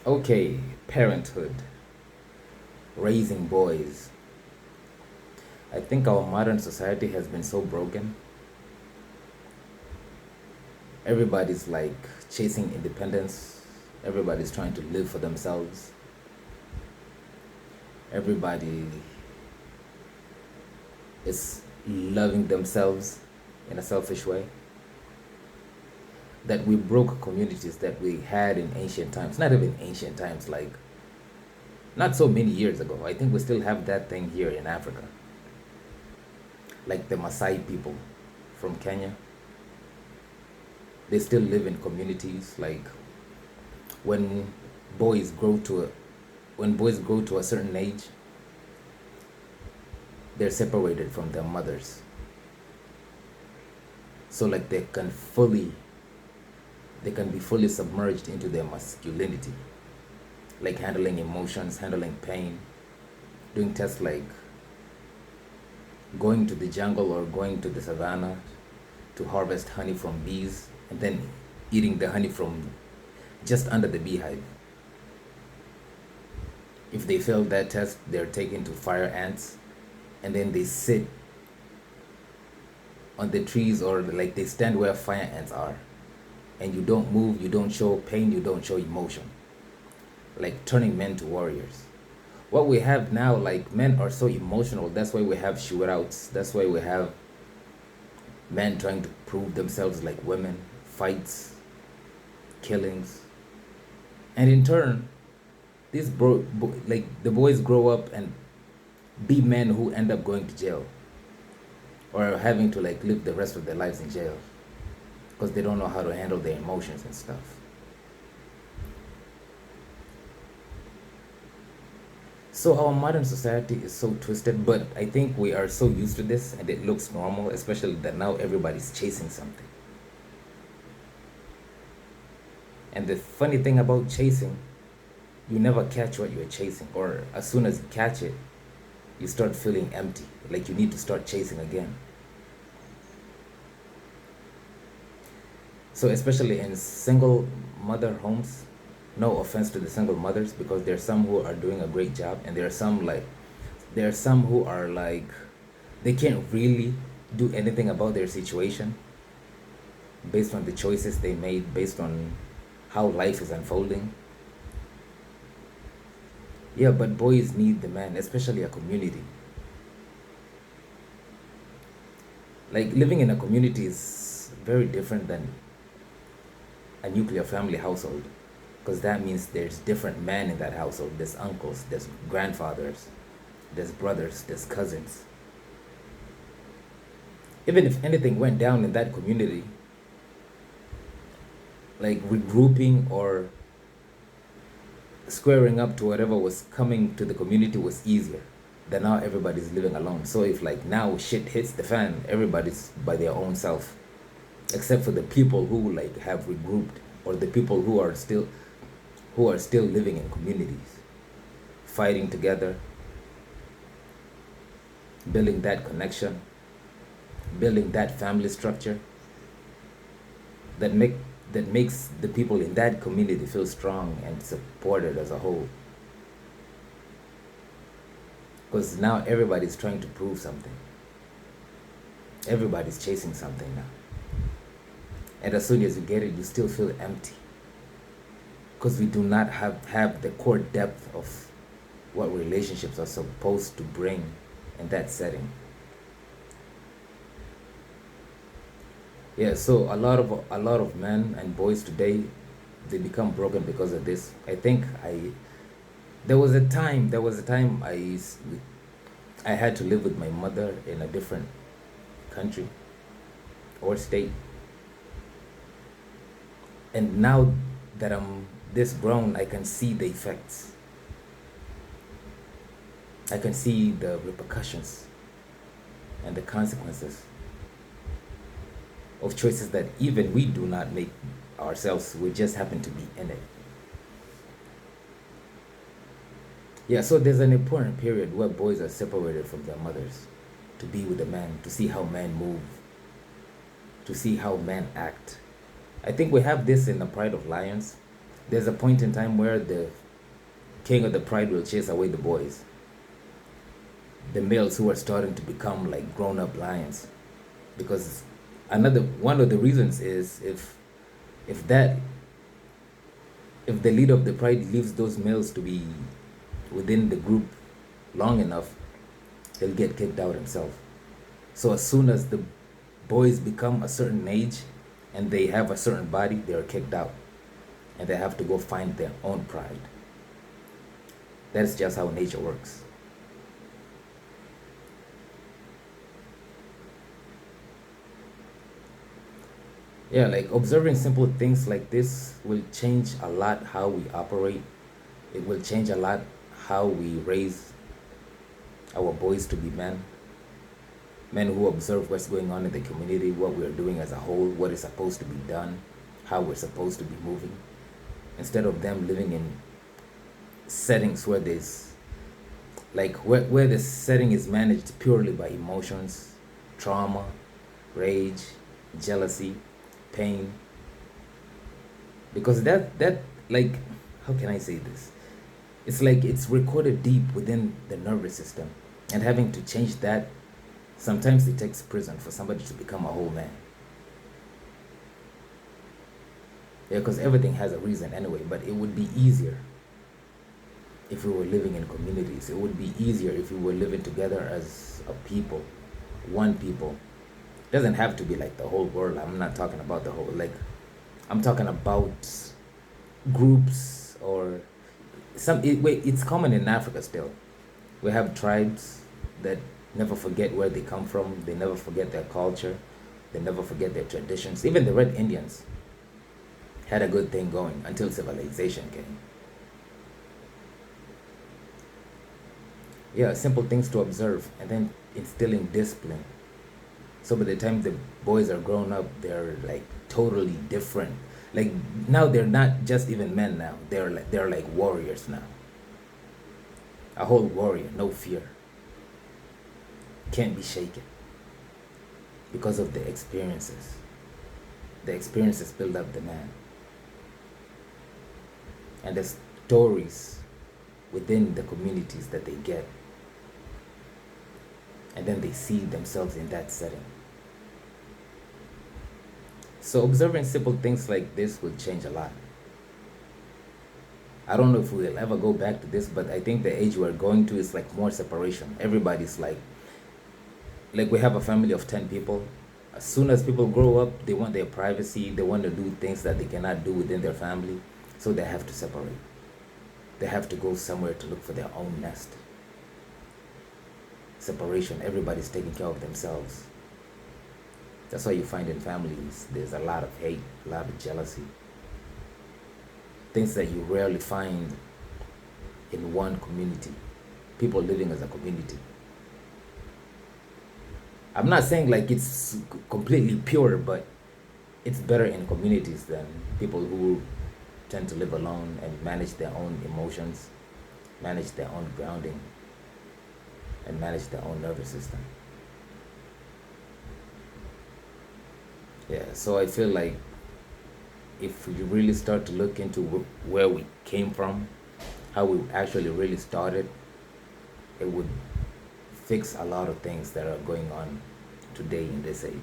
Okay, parenthood, raising boys. I think our modern society has been so broken. Everybody's like chasing independence. Everybody's trying to live for themselves. Everybody is loving themselves in a selfish way. That we broke communities that we had in ancient times. Not even ancient times, like not so many years ago. I think we still have that thing here in Africa. Like the Maasai people from Kenya. They still live in communities. Like when boys grow to a when boys grow to a certain age, they're separated from their mothers. So like they can be fully submerged into their masculinity, like handling emotions, handling pain, doing tests like going to the jungle or going to the savannah to harvest honey from bees and then eating the honey from just under the beehive. If they fail that test, they're taken to fire ants and then they sit on the trees, or like they stand where fire ants are, and you don't move, you don't show pain, you don't show emotion, like turning men to warriors. What we have now, like men are so emotional, that's why we have shootouts, that's why we have men trying to prove themselves like women, fights, killings. And in turn, like the boys grow up and be men who end up going to jail or having to like live the rest of their lives in jail because they don't know how to handle their emotions and stuff. So our modern society is so twisted, but I think we are so used to this and it looks normal, especially that now everybody's chasing something. And the funny thing about chasing, you never catch what you're chasing, or as soon as you catch it, you start feeling empty, like you need to start chasing again. So especially in single mother homes, no offense to the single mothers, because there are some who are doing a great job and there are some who are like they can't really do anything about their situation based on the choices they made, based on how life is unfolding. Yeah, but boys need the man, especially a community. Like living in a community is very different than a nuclear family household, because that means there's different men in that household. There's uncles, there's grandfathers, there's brothers, there's cousins. Even if anything went down in that community, like regrouping or squaring up to whatever was coming to the community was easier than now everybody's living alone. So if like now shit hits the fan, everybody's by their own self, except for the people who like have regrouped, or the people who are still living in communities, fighting together, building that connection, building that family structure that makes the people in that community feel strong and supported as a whole. Because now everybody's trying to prove something. Everybody's chasing something now. And as soon as you get it, you still feel empty. Because we do not have the core depth of what relationships are supposed to bring in that setting. Yeah, so a lot of men and boys today, they become broken because of this. I think there was a time I had to live with my mother in a different country or state. And now that I'm this grown, I can see the effects. I can see the repercussions and the consequences of choices that even we do not make ourselves. We just happen to be in it. Yeah, so there's an important period where boys are separated from their mothers to be with a man, to see how men move, to see how men act. I think we have this in the Pride of Lions, There's a point in time where the king of the pride will chase away the boys, the males who are starting to become like grown-up lions, because another one of the reasons is if that if the leader of the pride leaves those males to be within the group long enough, he'll get kicked out himself. So as soon as the boys become a certain age and they have a certain body, they're kicked out and they have to go find their own pride. That's just how nature works. Yeah, like observing simple things like this will change a lot how we operate. It will change a lot how we raise our boys to be men. Men who observe what's going on in the community, what we're doing as a whole, what is supposed to be done, how we're supposed to be moving. Instead of them living in settings where there's where the setting is managed purely by emotions, trauma, rage, jealousy, pain. Because that like, how can I say this? It's like it's recorded deep within the nervous system, and having to change that, sometimes it takes prison for somebody to become a whole man. Yeah, because everything has a reason anyway, but it would be easier if we were living in communities. It would be easier if we were living together as a people, one people. It doesn't have to be like the whole world. I'm not talking about the whole, like, I'm talking about groups or it's common in Africa still. We have tribes that never forget where they come from. They never forget their culture. They never forget their traditions. Even the Red Indians had a good thing going until civilization came. Yeah, simple things to observe, and then instilling discipline. So by the time the boys are grown up, they're like totally different. Like now they're not just even men now. They're like warriors now. A whole warrior, no fear. Can't be shaken because of the experiences. The experiences build up the man. And the stories within the communities that they get. And then they see themselves in that setting. So observing simple things like this will change a lot. I don't know if we'll ever go back to this, but I think the age we're going to is like more separation. Everybody's like we have a family of 10 people. As soon as people grow up, they want their privacy. They want to do things that they cannot do within their family. So they have to separate. They have to go somewhere to look for their own nest. Separation. Everybody's taking care of themselves. That's why you find in families there's a lot of hate, a lot of jealousy. Things that you rarely find in one community. People living as a community. I'm not saying like it's completely pure, but it's better in communities than people who tend to live alone and manage their own emotions, manage their own grounding, and manage their own nervous system. Yeah, so I feel like if you really start to look into where we came from, how we actually really started, it would fix a lot of things that are going on today in this age.